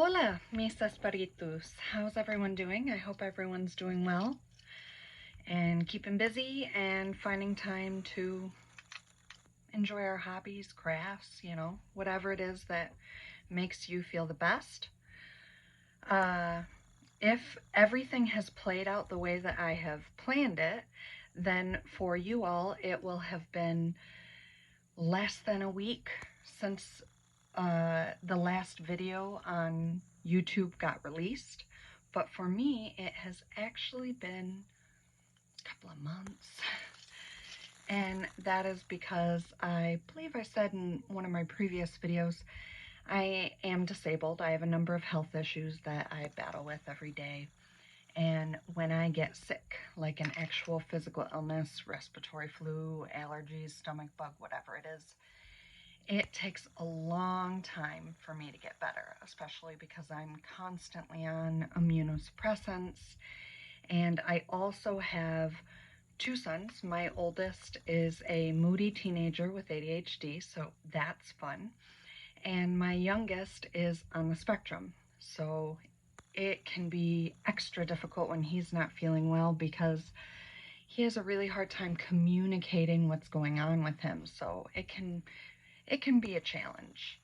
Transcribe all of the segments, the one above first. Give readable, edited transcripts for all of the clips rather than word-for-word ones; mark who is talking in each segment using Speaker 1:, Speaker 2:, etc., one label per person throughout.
Speaker 1: Hola, mis espiritus. How's everyone doing? I hope everyone's doing well and keeping busy and finding time to enjoy our hobbies, crafts, whatever it is that makes you feel the best. If everything has played out the way that I have planned it, then for you all, it will have been less than a week since the last video on YouTube got released. But for me, it has actually been a couple of months. And that is because I believe I said in one of my previous videos, I am disabled. I have a number of health issues that I battle with every day. And when I get sick, like an actual physical illness, respiratory flu, allergies, stomach bug, whatever it is, it takes a long time for me to get better, especially because I'm constantly on immunosuppressants. And I also have two sons. My oldest is a moody teenager with ADHD, so that's fun. And my youngest is on the spectrum, so it can be extra difficult when he's not feeling well because he has a really hard time communicating what's going on with him. So it can be a challenge.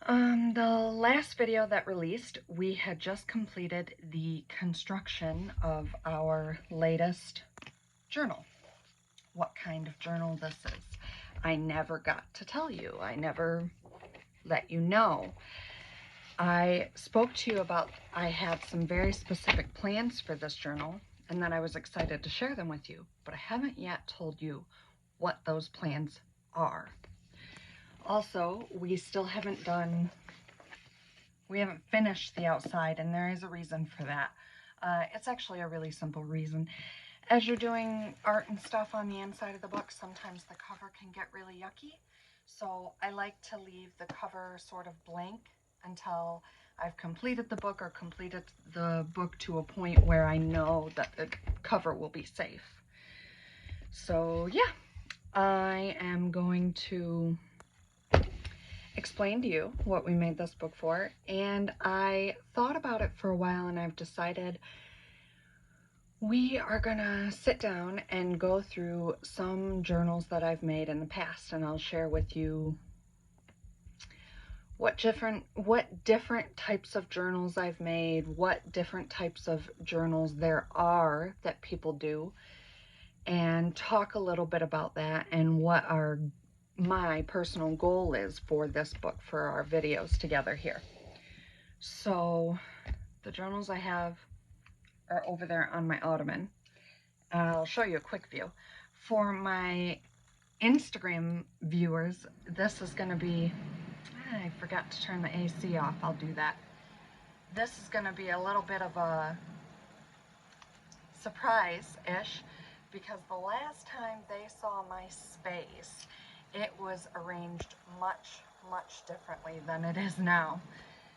Speaker 1: The last video that released, we had just completed the construction of our latest journal. What kind of journal this is, I never got to tell you. I never let you know. I spoke to you about I had some very specific plans for this journal and that I was excited to share them with you, but I haven't yet told you what those plans are. Also, we haven't finished the outside, and there is a reason for that. It's actually a really simple reason. As you're doing art and stuff on the inside of the book, sometimes the cover can get really yucky. So I like to leave the cover sort of blank until I've completed the book or completed the book to a point where I know that the cover will be safe. So yeah, I am going to explain to you what we made this book for, and I thought about it for a while and I've decided we are gonna sit down and go through some journals that I've made in the past, and I'll share with you what different types of journals I've made, what different types of journals there are that people do, and talk a little bit about that and what my personal goal is for this book, for our videos together here. So the journals I have are over there on my ottoman. I'll show you a quick view. For my Instagram viewers, this is going to be, I forgot to turn the AC off. I'll do that. This is going to be a little bit of a surprise-ish because the last time they saw my space, it was arranged much, much differently than it is now.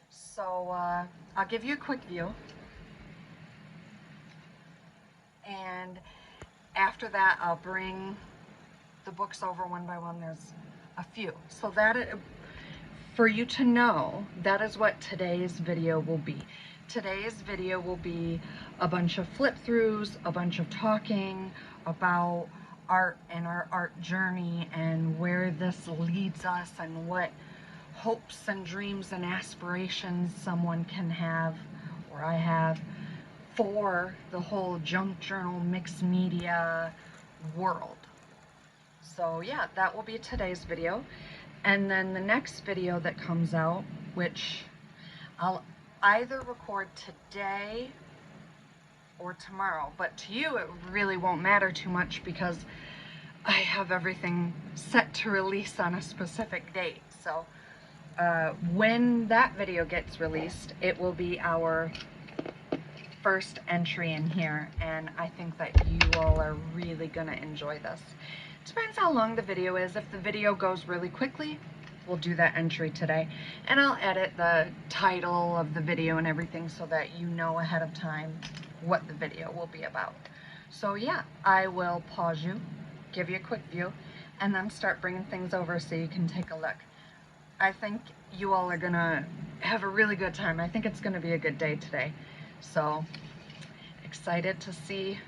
Speaker 1: So I'll give you a quick view. And after that, I'll bring the books over one by one. There's a few. So for you to know, that is what today's video will be. Today's video will be a bunch of flip-throughs, a bunch of talking about art and our art journey and where this leads us and what hopes and dreams and aspirations someone can have, or I have, for the whole junk journal mixed media world. So yeah, that will be today's video. And then the next video that comes out, which I'll either record today or tomorrow, but to you it really won't matter too much because I have everything set to release on a specific date. So when that video gets released, it will be our first entry in here, and I think that you all are really gonna enjoy this. Depends how long the video is. If the video goes really quickly, we'll do that entry today, and I'll edit the title of the video and everything so that you know ahead of time what the video will be about. So yeah, I will pause you, give you a quick view, and then start bringing things over so you can take a look. I think you all are gonna have a really good time. I think it's gonna be a good day today. So excited to see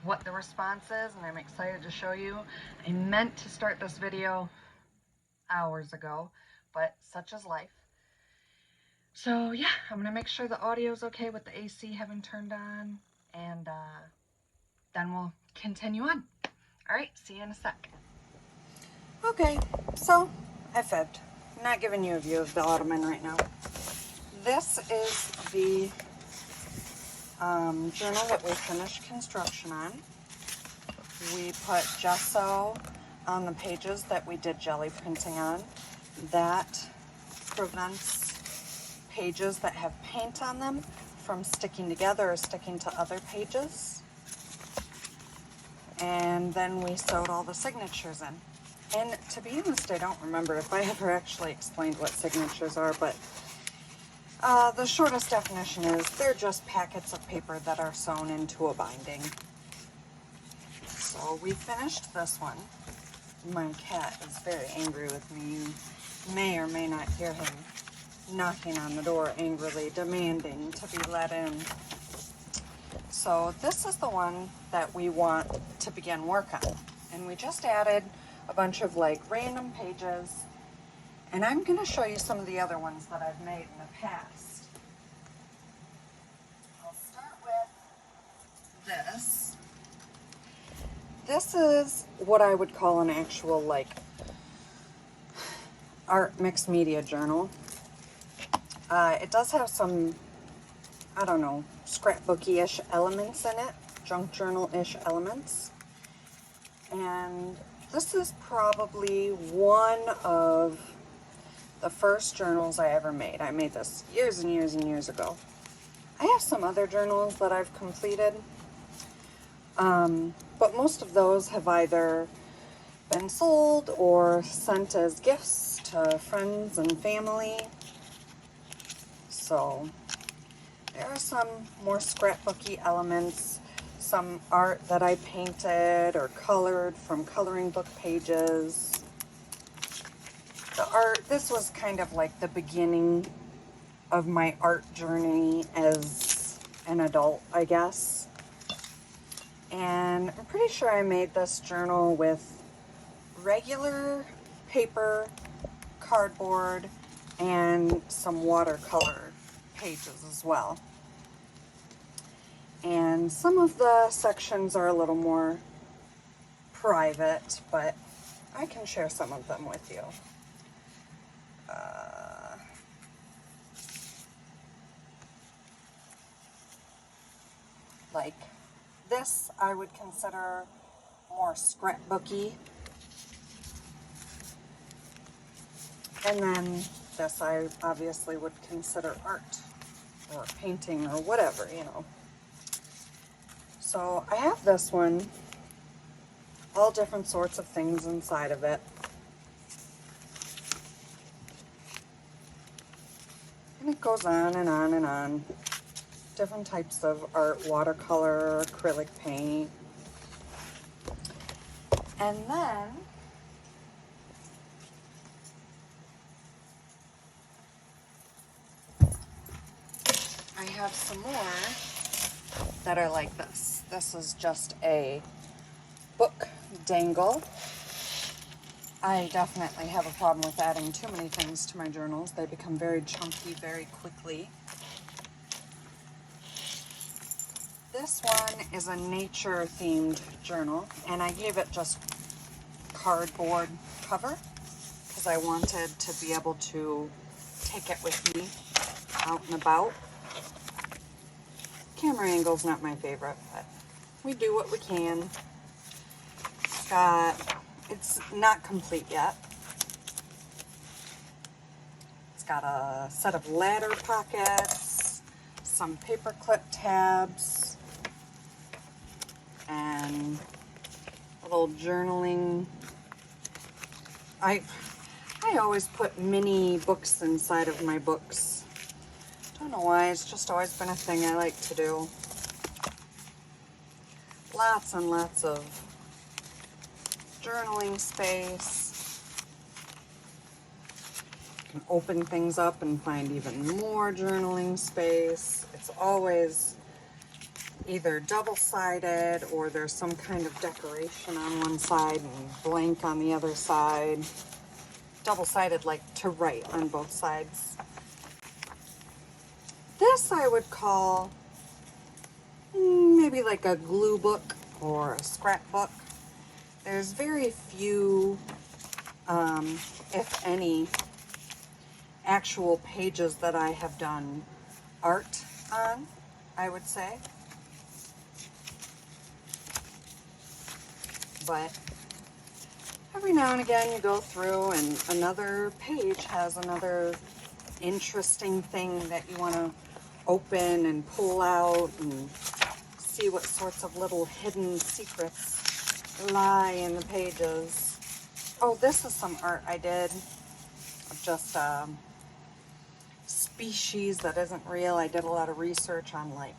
Speaker 1: what the response is, and I'm excited to show you. I meant to start this video hours ago, but such is life. So yeah, I'm gonna make sure the audio's okay with the AC having turned on, and then we'll continue on. All right, see you in a sec. Okay, so I fibbed. I'm not giving you a view of the ottoman right now. This is the journal that we finished construction on. We put gesso on the pages that we did jelly printing on. That prevents pages that have paint on them from sticking together or sticking to other pages. And then we sewed all the signatures in. And to be honest, I don't remember if I ever actually explained what signatures are, but the shortest definition is they're just packets of paper that are sewn into a binding. So we finished this one. My cat is very angry with me. You may or may not hear him knocking on the door angrily, demanding to be let in. So this is the one that we want to begin work on. And we just added a bunch of like random pages, and I'm going to show you some of the other ones that I've made in the past. I'll start with this. This is what I would call an actual like art mixed media journal. It does have some, I don't know, scrapbooky-ish elements in it, junk journal-ish elements. And this is probably one of the first journals I ever made. I made this years and years and years ago. I have some other journals that I've completed, but most of those have either been sold or sent as gifts to friends and family. So there are some more scrapbooky elements, some art that I painted or colored from coloring book pages. The art, this was kind of like the beginning of my art journey as an adult, I guess. And I'm pretty sure I made this journal with regular paper, cardboard, and some watercolor pages as well. And some of the sections are a little more private, but I can share some of them with you. Like this, I would consider more scrapbooky. And then this I obviously would consider art or painting or whatever, you know. So I have this one, all different sorts of things inside of it. And it goes on and on and on. Different types of art, watercolor, acrylic paint. And then I have some more that are like this. This is just a book dangle. I definitely have a problem with adding too many things to my journals. They become very chunky very quickly. This one is a nature themed journal, and I gave it just cardboard cover because I wanted to be able to take it with me out and about. Camera angle's not my favorite, but we do what we can. It's not complete yet. It's got a set of ladder pockets, some paper clip tabs, and a little journaling. I always put mini books inside of my books. Don't know why, it's just always been a thing I like to do. Lots and lots of journaling space. can open things up and find even more journaling space. It's always either double-sided or there's some kind of decoration on one side and blank on the other side. Double-sided, like to write on both sides. This I would call maybe like a glue book or a scrapbook. There's very few, if any, actual pages that I have done art on, I would say. But every now and again you go through and another page has another interesting thing that you want to open and pull out and see what sorts of little hidden secrets lie in the pages. Oh, this is some art I did of just species that isn't real. I did a lot of research on like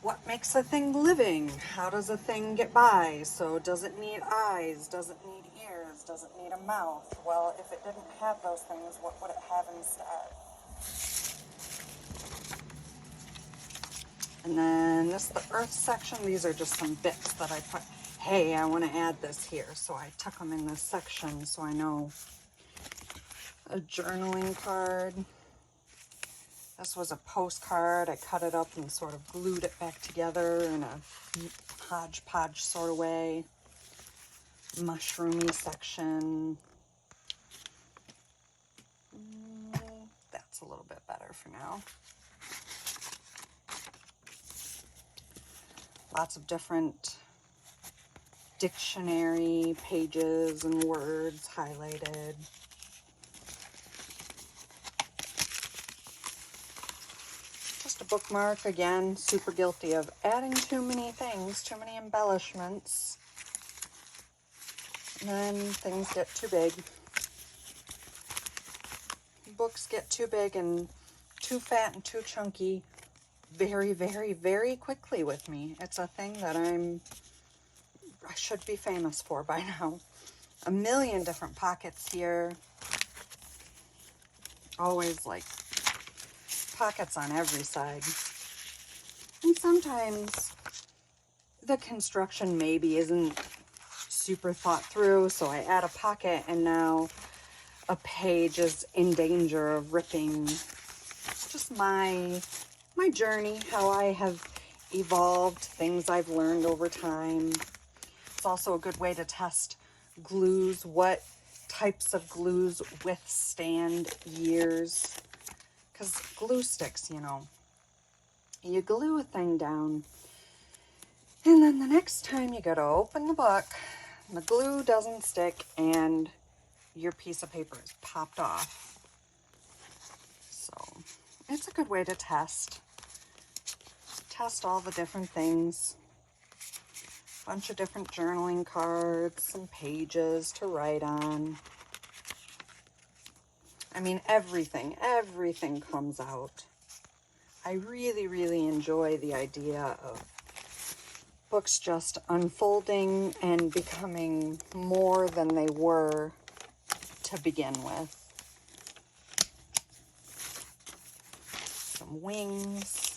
Speaker 1: what makes a thing living? How does a thing get by? So does it need eyes? Does it need ears? Does it need a mouth? Well, if it didn't have those things, what would it have instead? And then this is the earth section. These are just some bits that I put, hey, I want to add this here. So I tuck them in this section so I know. A journaling card. This was a postcard. I cut it up and sort of glued it back together in a hodgepodge sort of way. Mushroomy section. That's a little bit better for now. Lots of different dictionary pages and words highlighted. Just a bookmark, again, super guilty of adding too many things, too many embellishments. And then things get too big. Books get too big and too fat and too chunky very, very, very quickly with me. It's a thing that I should be famous for by now. A million different pockets here. Always like pockets on every side. And sometimes the construction maybe isn't super thought through, so I add a pocket and now a page is in danger of ripping. Just my journey, how I have evolved, things I've learned over time. It's also a good way to test glues, what types of glues withstand years. Because glue sticks, you know. You glue a thing down, and then the next time you gotta open the book, the glue doesn't stick, and your piece of paper is popped off. So, it's a good way to test. Test all the different things. Bunch of different journaling cards, some pages to write on. I mean, everything comes out. I really, really enjoy the idea of books just unfolding and becoming more than they were to begin with. Some wings.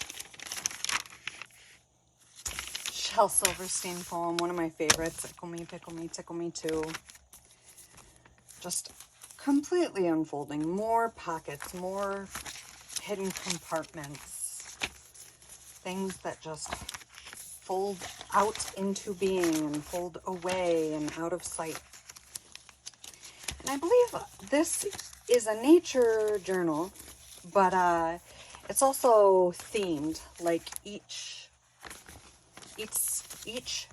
Speaker 1: Shel Silverstein poem, one of my favorites. Tickle me, tickle me too. Just completely unfolding. More pockets, more hidden compartments. Things that just fold out into being and fold away and out of sight. And I believe this is a nature journal, but it's also themed. Like each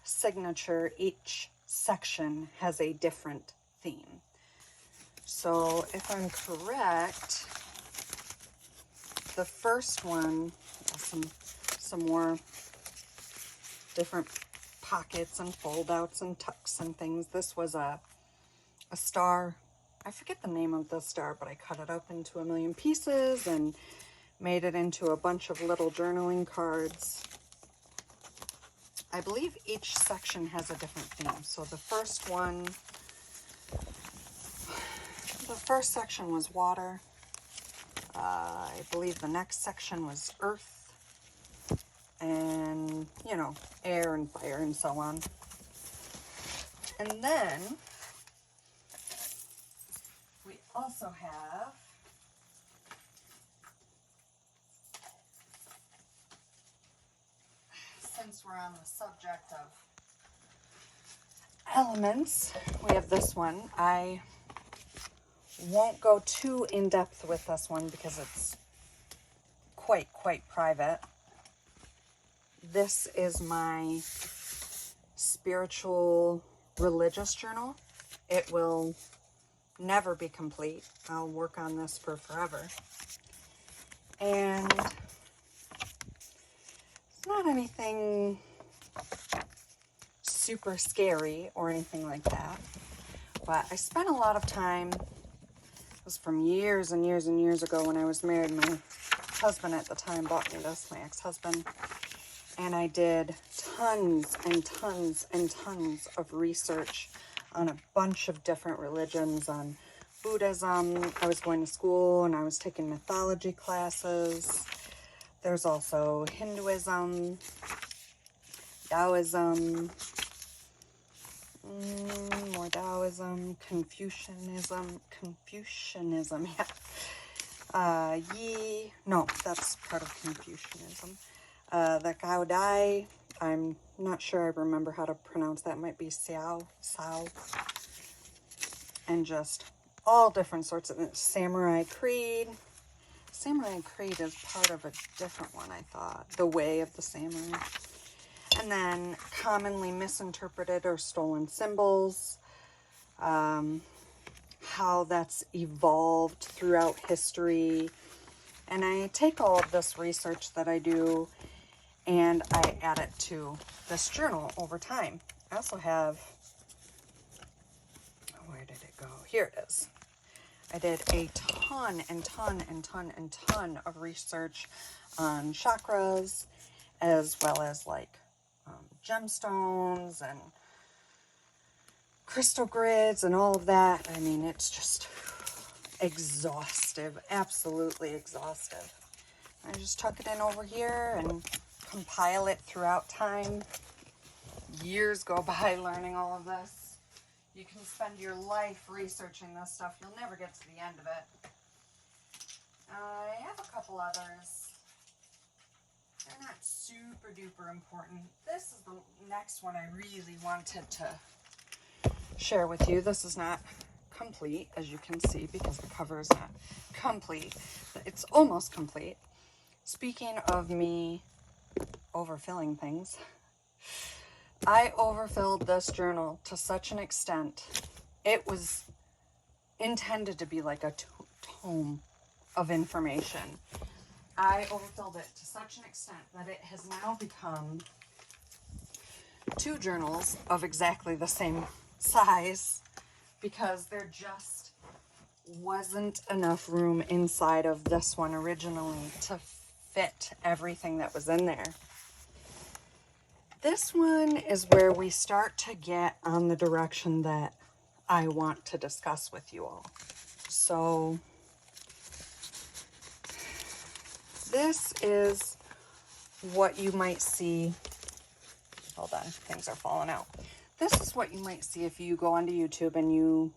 Speaker 1: signature, each section has a different theme. So if I'm correct, the first one has some more different pockets and fold outs and tucks and things. This was a star. I forget the name of the star, but I cut it up into a million pieces and made it into a bunch of little journaling cards. I believe each section has a different theme. So the first one, the first section was water. I believe the next section was earth. And, you know, air and fire and so on. And then we also have since we're on the subject of elements, we have this one. I won't go too in-depth with this one because it's quite private. This is my spiritual religious journal. It will never be complete. I'll work on this for forever. And it's not anything super scary or anything like that. But I spent a lot of time, it was from years and years and years ago when I was married. My husband at the time bought me this, my ex-husband. And I did tons and tons and tons of research on a bunch of different religions, on Buddhism. I was going to school and I was taking mythology classes. There's also Hinduism, Taoism, more Taoism, Confucianism, yeah. No, that's part of Confucianism. The Gao Dai, I'm not sure I remember how to pronounce that. It might be Sao. And just all different sorts of Samurai Creed. Samurai Creed is part of a different one, I thought. The Way of the Samurai. And then commonly misinterpreted or stolen symbols. How that's evolved throughout history. And I take all of this research that I do and I add it to this journal over time. I also have, where did it go? Here it is. I did a ton of research on chakras, as well as like gemstones and crystal grids and all of that. I mean, it's just exhaustive, absolutely exhaustive. I just tuck it in over here and compile it throughout time. Years go by learning all of this. You can spend your life researching this stuff. You'll never get to the end of it. I have a couple others. They're not super duper important. This is the next one I really wanted to share with you. This is not complete, as you can see, because the cover is not complete. It's almost complete. Speaking of me overfilling things, I overfilled this journal to such an extent. It was intended to be like a tome of information. I overfilled it to such an extent that it has now become 2 journals of exactly the same size, because there just wasn't enough room inside of this one originally to fit everything that was in there. This one is where we start to get on the direction that I want to discuss with you all. So this is what you might see. Hold on, things are falling out. This is what you might see if you go onto YouTube and you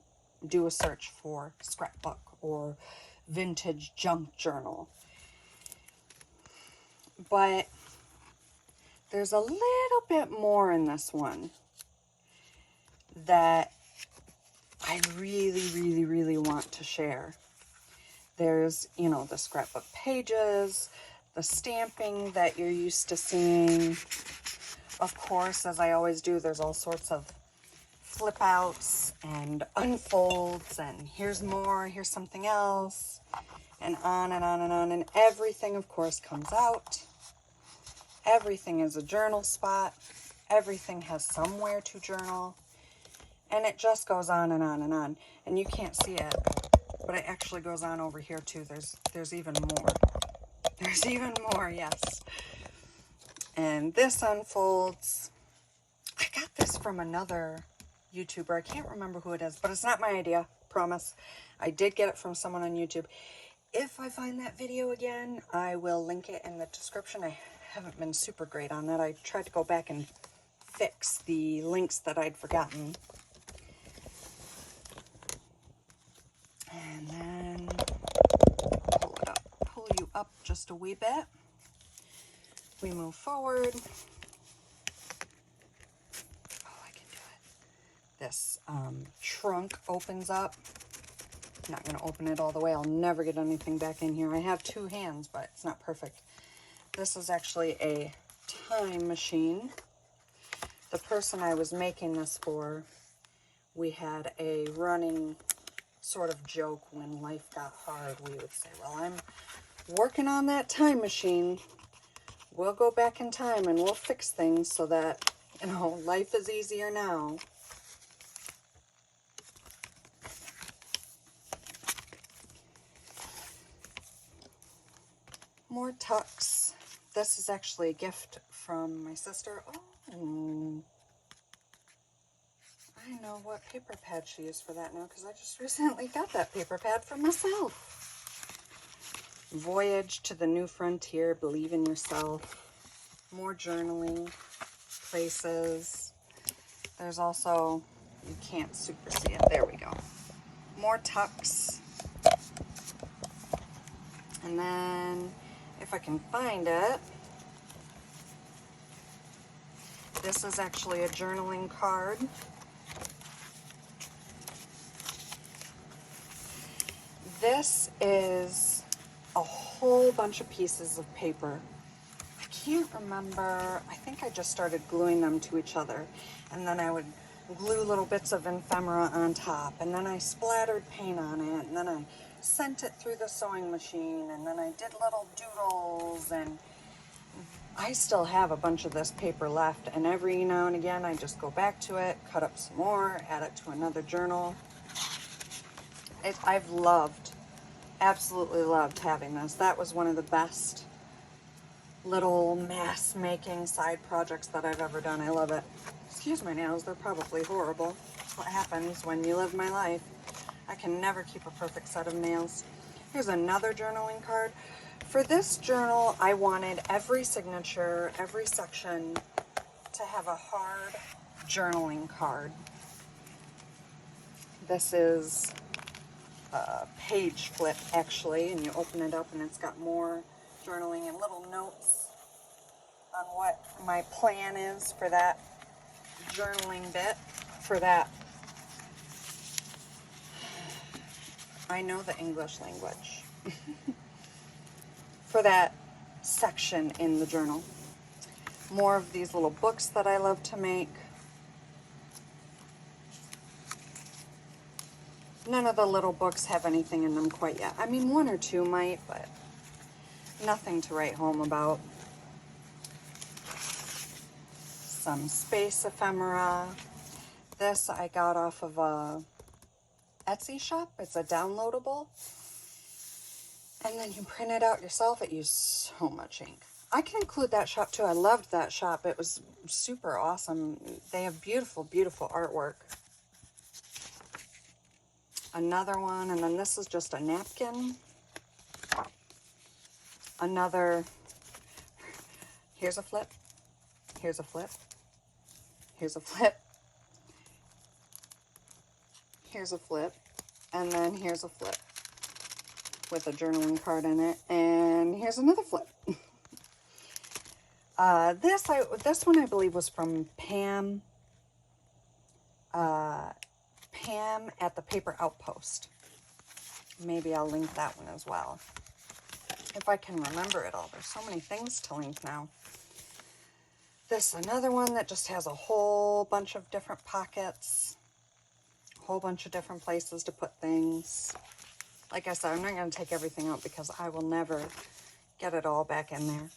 Speaker 1: do a search for scrapbook or vintage junk journal. But there's a little bit more in this one that I really want to share. There's, you know, the scrapbook pages, the stamping that you're used to seeing. Of course, as I always do, there's all sorts of flip outs and unfolds, and here's more, here's something else, and on and on and on. And everything, of course, comes out. Everything is a journal spot. Everything has somewhere to journal. And it just goes on and on and on. And you can't see it, but it actually goes on over here too. There's even more. There's even more, yes. And this unfolds. I got this from another YouTuber. I can't remember who it is, but it's not my idea. promise. I did get it from someone on YouTube. If I find that video again, I will link it in the description. I haven't been super great on that. I tried to go back and fix the links that I'd forgotten. And then pull you up just a wee bit. We move forward. Oh, I can do it. This trunk opens up. I'm not going to open it all the way. I'll never get anything back in here. I have two hands, but it's not perfect. This is actually a time machine. The person I was making this for, we had a running sort of joke when life got hard. We would say, well, I'm working on that time machine. We'll go back in time and we'll fix things so that, you know, life is easier now. More tucks. This is actually a gift from my sister. Oh, I know what paper pad she used for that now, because I just recently got that paper pad for myself. Voyage to the new frontier, believe in yourself. More journaling, places. There's also, you can't super see it, there we go. More tucks. And then, if I can find it, this is actually a journaling card. This is a whole bunch of pieces of paper. I can't remember, I think I just started gluing them to each other, and then I would glue little bits of ephemera on top, and then I splattered paint on it, and then I sent it through the sewing machine, and then I did little doodles, and I still have a bunch of this paper left, and every now and again I just go back to it, cut up some more, add it to another journal. I've loved, absolutely loved having this. That was one of the best little mass making side projects that I've ever done. I love it. Excuse my nails, they're probably horrible. That's what happens when you live my life. I can never keep a perfect set of nails. Here's another journaling card. For this journal, I wanted every signature, every section to have a hard journaling card. This is a page flip, actually, and you open it up and it's got more journaling and little notes on what my plan is for that journaling bit, for that. I know the English language. For that section in the journal. More of these little books that I love to make. None of the little books have anything in them quite yet. I mean, one or two might, but nothing to write home about. Some space ephemera. This I got off of a Etsy shop. It's a downloadable. And then you print it out yourself. It used so much ink. I can include that shop too. I loved that shop. It was super awesome. They have beautiful, beautiful artwork. Another one, and then this is just a napkin. Another, here's a flip, here's a flip, here's a flip, here's a flip, and then here's a flip with a journaling card in it, and here's another flip. This one I believe was from Pam. Pam at the Paper Outpost. Maybe I'll link that one as well, if I can remember it all. There's so many things to link now. This another one that just has a whole bunch of different pockets, a whole bunch of different places to put things. Like I said, I'm not going to take everything out because I will never get it all back in there.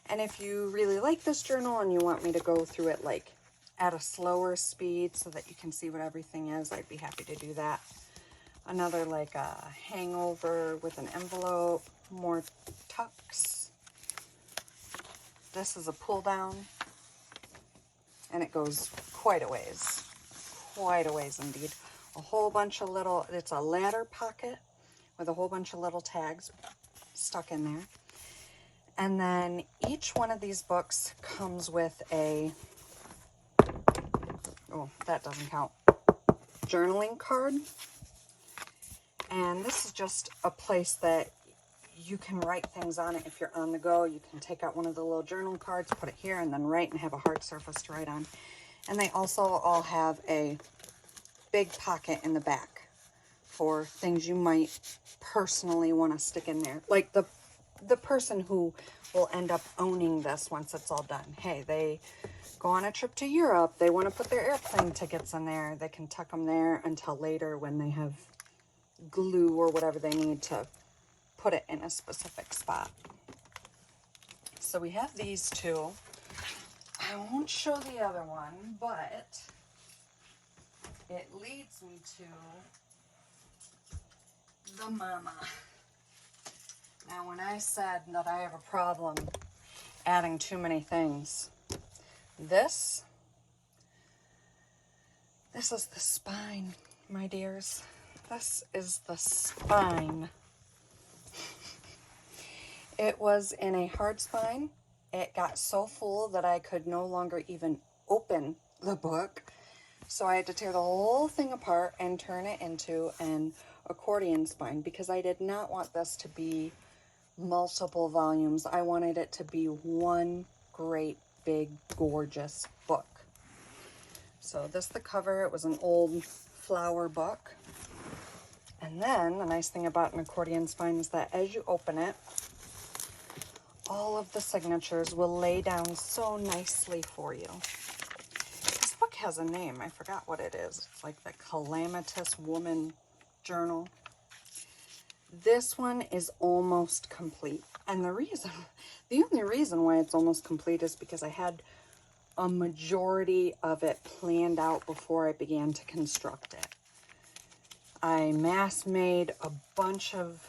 Speaker 1: And if you really like this journal and you want me to go through it like at a slower speed so that you can see what everything is, I'd be happy to do that. Another like a hangover with an envelope, more tucks. This is a pull down, and it goes quite a ways indeed. a whole bunch of little, it's a ladder pocket with a whole bunch of little tags stuck in there. And then each one of these books comes with a, oh, that doesn't count, journaling card. And this is just a place that you can write things on it if you're on the go. You can take out one of the little journal cards, put it here, and then write and have a hard surface to write on. And they also all have a big pocket in the back for things you might personally want to stick in there. Like the person who will end up owning this once it's all done. Hey, they go on a trip to Europe. They want to put their airplane tickets in there. They can tuck them there until later when they have glue or whatever they need to put it in a specific spot. So we have these two. I won't show the other one, but it leads me to the mama. Now, when I said that I have a problem adding too many things, this is the spine, my dears. This is the spine. It was in a hard spine. It got so full that I could no longer even open the book. So I had to tear the whole thing apart and turn it into an accordion spine because I did not want this to be multiple volumes. I wanted it to be one great, big, gorgeous book. So this is the cover. It was an old flower book. And then the nice thing about an accordion spine is that as you open it, all of the signatures will lay down so nicely for you. This book has a name. I forgot what it is. It's like the Calamitous Woman Journal. This one is almost complete. And the only reason why it's almost complete is because I had a majority of it planned out before I began to construct it. I mass made a bunch of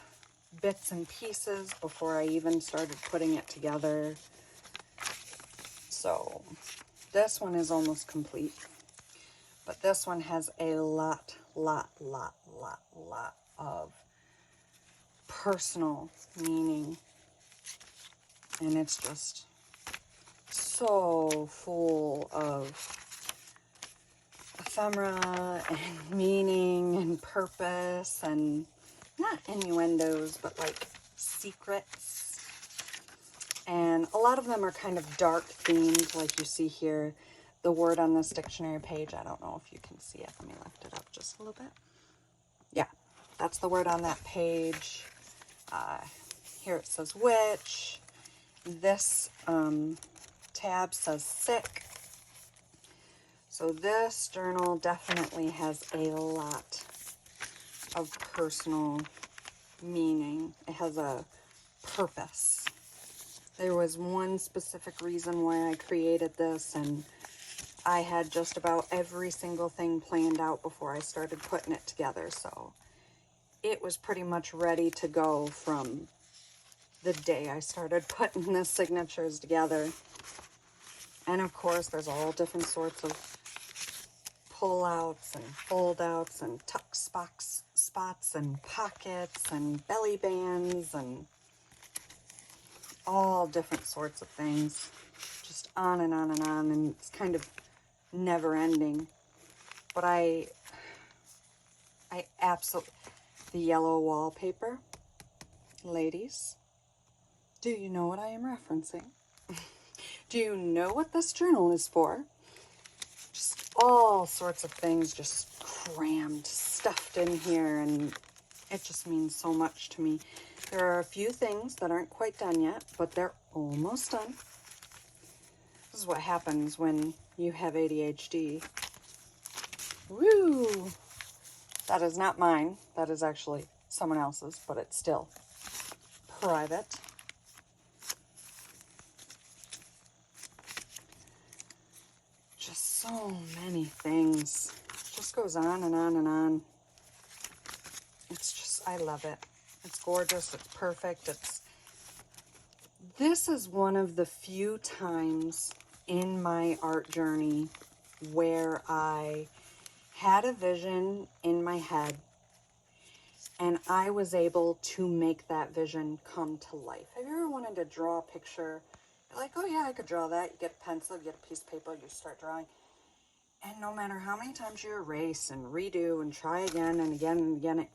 Speaker 1: bits and pieces before I even started putting it together. So this one is almost complete. But this one has a lot of personal meaning. And it's just so full of ephemera and meaning and purpose and not innuendos, but like secrets. And a lot of them are kind of dark themed, like you see here. The word on this dictionary page, I don't know if you can see it. Let me lift it up just a little bit. Yeah, that's the word on that page. Here it says witch. This tab says sick. So this journal definitely has a lot of personal meaning. It has a purpose. There was one specific reason why I created this, and I had just about every single thing planned out before I started putting it together. So it was pretty much ready to go from the day I started putting the signatures together. And of course, there's all different sorts of pull-outs and fold-outs and tuck spots and pockets and belly bands and all different sorts of things. Just on and on and on, and it's kind of never-ending. But I absolutely... The yellow wallpaper. Ladies, do you know what I am referencing? Do you know what this journal is for? Just all sorts of things just crammed, stuffed in here, and it just means so much to me. There are a few things that aren't quite done yet, but they're almost done. This is what happens when you have ADHD. Woo! That is not mine. That is actually someone else's, but it's still private. Just so many things. It just goes on and on and on. It's just, I love it. It's gorgeous. It's perfect. This is one of the few times in my art journey where I had a vision in my head, and I was able to make that vision come to life. Have you ever wanted to draw a picture? You're like, oh yeah, I could draw that. You get a pencil, you get a piece of paper, you start drawing. And no matter how many times you erase and redo and try again and again and again,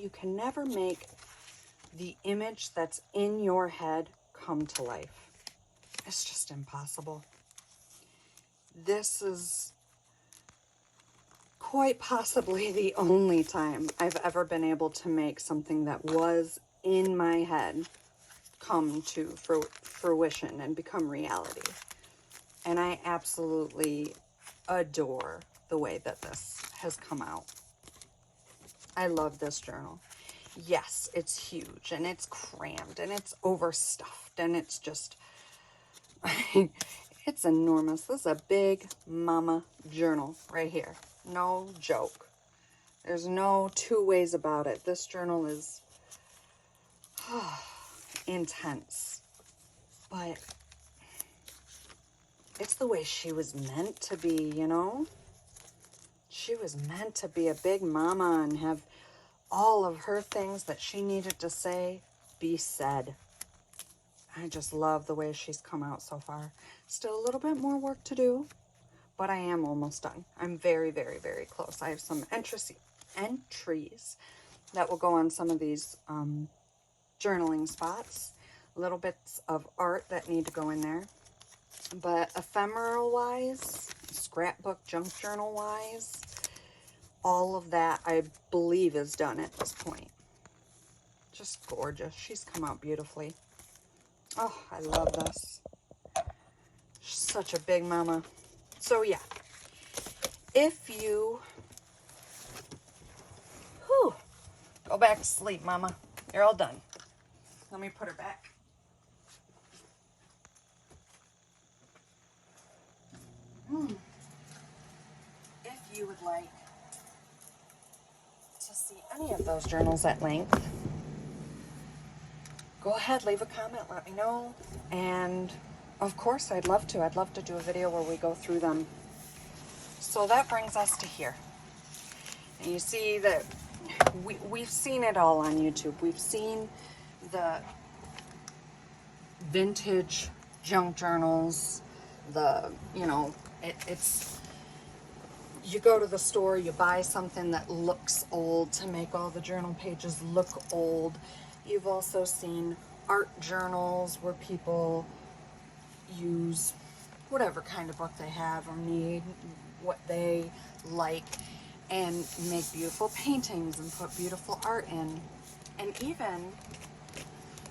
Speaker 1: you can never make the image that's in your head come to life. It's just impossible. This is quite possibly the only time I've ever been able to make something that was in my head come to fruition and become reality. And I absolutely adore the way that this has come out. I love this journal. Yes, it's huge and it's crammed and it's overstuffed and it's just, it's enormous. This is a big mama journal right here. No joke. There's no two ways about it. This journal is intense, but it's the way she was meant to be, you know? She was meant to be a big mama and have all of her things that she needed to say be said. I just love the way she's come out so far. Still a little bit more work to do, but I am almost done. I'm very, very, very close. I have some entries that will go on some of these journaling spots. Little bits of art that need to go in there. But ephemeral-wise, scrapbook, junk journal-wise, all of that, I believe, is done at this point. Just gorgeous. She's come out beautifully. Oh, I love this. She's such a big mama. So, yeah. If you... go back to sleep, mama. You're all done. Let me put her back. If you would like to see any of those journals at length, go ahead, leave a comment, let me know. And of course, I'd love to. I'd love to do a video where we go through them. So that brings us to here. And you see that we've seen it all on YouTube. We've seen the vintage junk journals, it's, you go to the store, you buy something that looks old to make all the journal pages look old. You've also seen art journals where people use whatever kind of book they have or need, what they like, and make beautiful paintings and put beautiful art in. And even,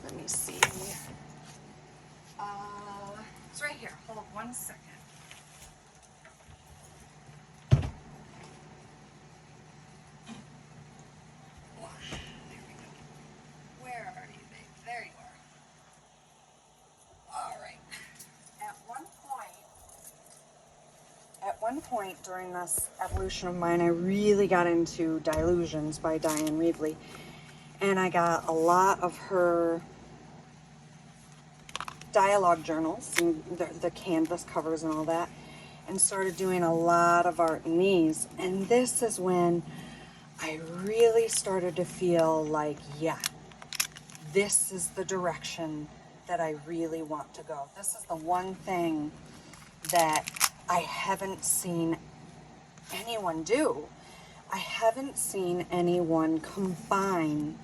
Speaker 1: let me see, it's right here. Hold 1 second. Where are you, babe? There you are. All right. At one point during this evolution of mine, I really got into Delusions by Diane Reevely. And I got a lot of her dialogue journals, and the canvas covers and all that, and started doing a lot of art in these. And this is when I really started to feel like, yeah, this is the direction that I really want to go. This is the one thing that I haven't seen anyone do. I haven't seen anyone combine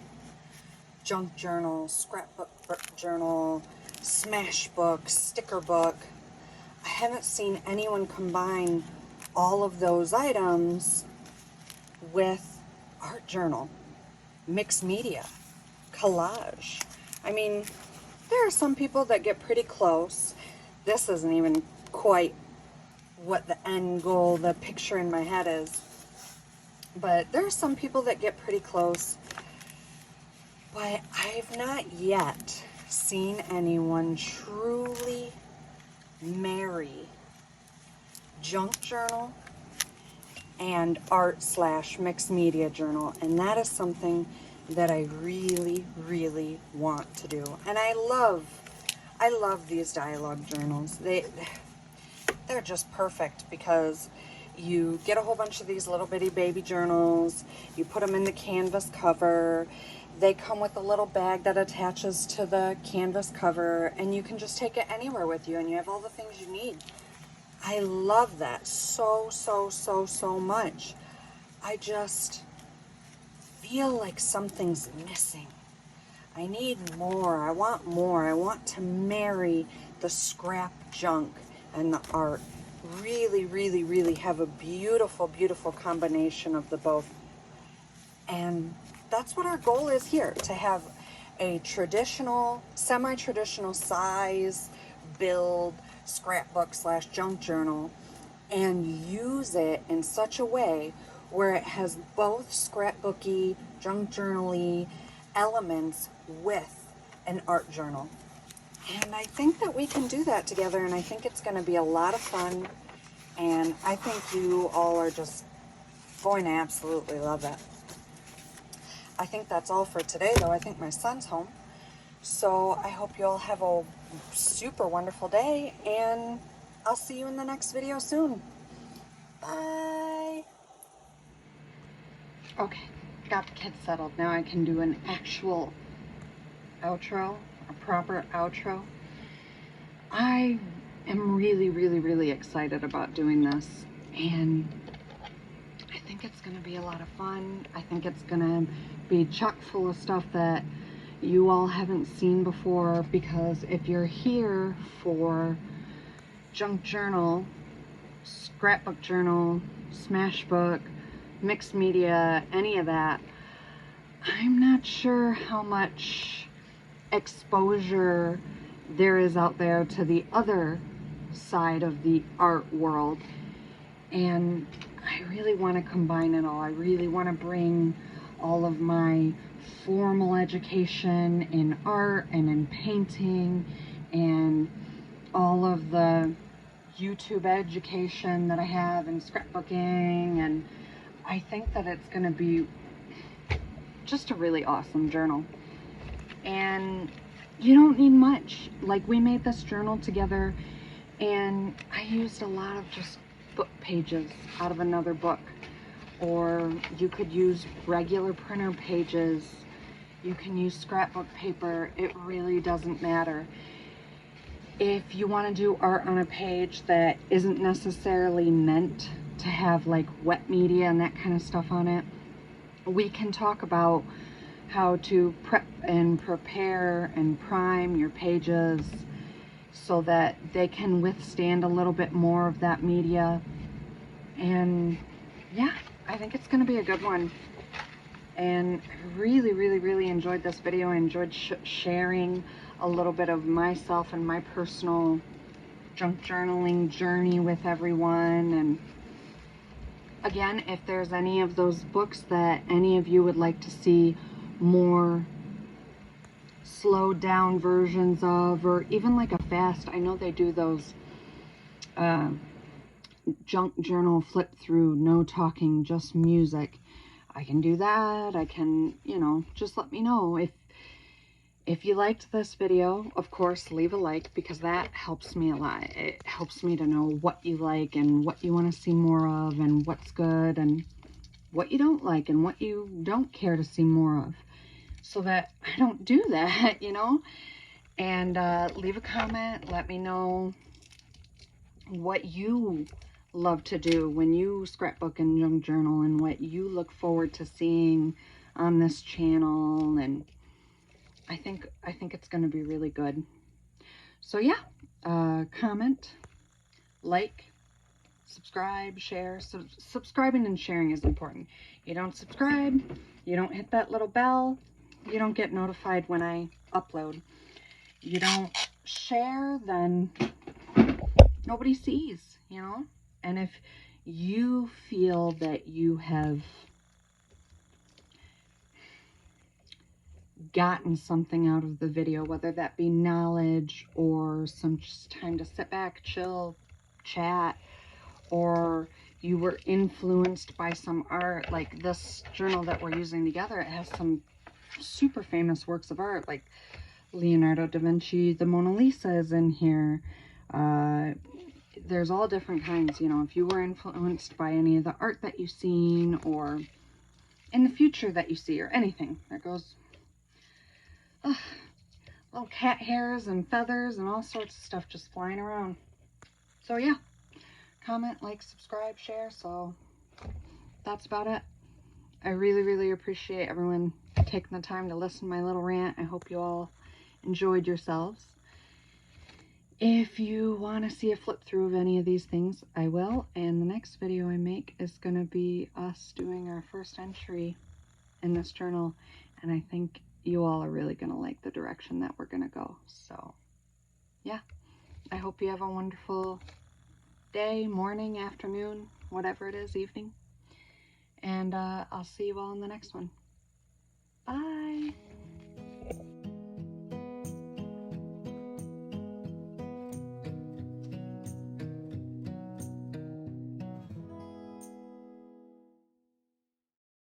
Speaker 1: junk journal, scrapbook journal, smash book, sticker book. I haven't seen anyone combine all of those items with art journal, mixed media, collage. I mean, there are some people that get pretty close. This isn't even quite what the end goal, the picture in my head is. But there are some people that get pretty close. But I've not yet seen anyone truly marry junk journal and art / mixed media journal. And that is something that I really, really want to do. And I love these dialogue journals. They're just perfect because you get a whole bunch of these little bitty baby journals, you put them in the canvas cover. They come with a little bag that attaches to the canvas cover, and you can just take it anywhere with you, and you have all the things you need. I love that so, so, so, so much. I just feel like something's missing. I need more. I want more. I want to marry the scrap junk and the art. Really, really, really have a beautiful, beautiful combination of the both. And that's what our goal is here, to have a traditional, semi-traditional size build scrapbook / junk journal, and use it in such a way where it has both scrapbooky, junk journal-y elements with an art journal. And I think that we can do that together, and I think it's going to be a lot of fun, and I think you all are just going to absolutely love it. I think that's all for today, though. I think my son's home. So I hope you all have a super wonderful day, and I'll see you in the next video soon. Bye. Okay, got the kids settled. Now I can do an actual outro, a proper outro. I am really, really, really excited about doing this, and I think it's going to be a lot of fun. I think it's going to be chock full of stuff that you all haven't seen before, because if you're here for junk journal, scrapbook journal, smashbook, mixed media, any of that, I'm not sure how much exposure there is out there to the other side of the art world. And I really want to combine it all. I really want to bring all of my formal education in art and in painting, and all of the YouTube education that I have in scrapbooking, and I think that it's going to be just a really awesome journal. And you don't need much. Like, we made this journal together, and I used a lot of just book pages out of another book, or you could use regular printer pages, you can use scrapbook paper. It really doesn't matter. If you want to do art on a page that isn't necessarily meant to have like wet media and that kind of stuff on it, we can talk about how to prep and prepare and prime your pages so that they can withstand a little bit more of that media. And yeah, I think it's going to be a good one. And I really, really, really enjoyed this video. I enjoyed sharing a little bit of myself and my personal junk journaling journey with everyone. And again, if there's any of those books that any of you would like to see more slowed down versions of, or even like a fast, I know they do those junk journal flip through, no talking, just music. I can do that. I can, you know, just let me know. If you liked this video, of course, leave a like, because that helps me a lot. It helps me to know what you like and what you want to see more of, and what's good and what you don't like and what you don't care to see more of, so that I don't do that, you know. And leave a comment. Let me know what you love to do when you scrapbook and junk journal, and what you look forward to seeing on this channel. And I think it's going to be really good. So yeah, comment, like, subscribe, share. Subscribing and sharing is important. You don't subscribe, you don't hit that little bell, you don't get notified when I upload. You don't share, then nobody sees, you know. And if you feel that you have gotten something out of the video, whether that be knowledge or some just time to sit back, chill, chat, or you were influenced by some art, like this journal that we're using together, it has some super famous works of art, like Leonardo da Vinci, the Mona Lisa is in here. there's all different kinds, you know, if you were influenced by any of the art that you've seen or in the future that you see or anything. There goes little cat hairs and feathers and all sorts of stuff just flying around. So yeah, comment, like, subscribe, share. So that's about it. I really, really appreciate everyone taking the time to listen to my little rant. I hope you all enjoyed yourselves. If you want to see a flip through of any of these things, I will. And the next video I make is going to be us doing our first entry in this journal. And I think you all are really going to like the direction that we're going to go. So yeah, I hope you have a wonderful day, morning, afternoon, whatever it is, evening. And I'll see you all in the next one. Bye.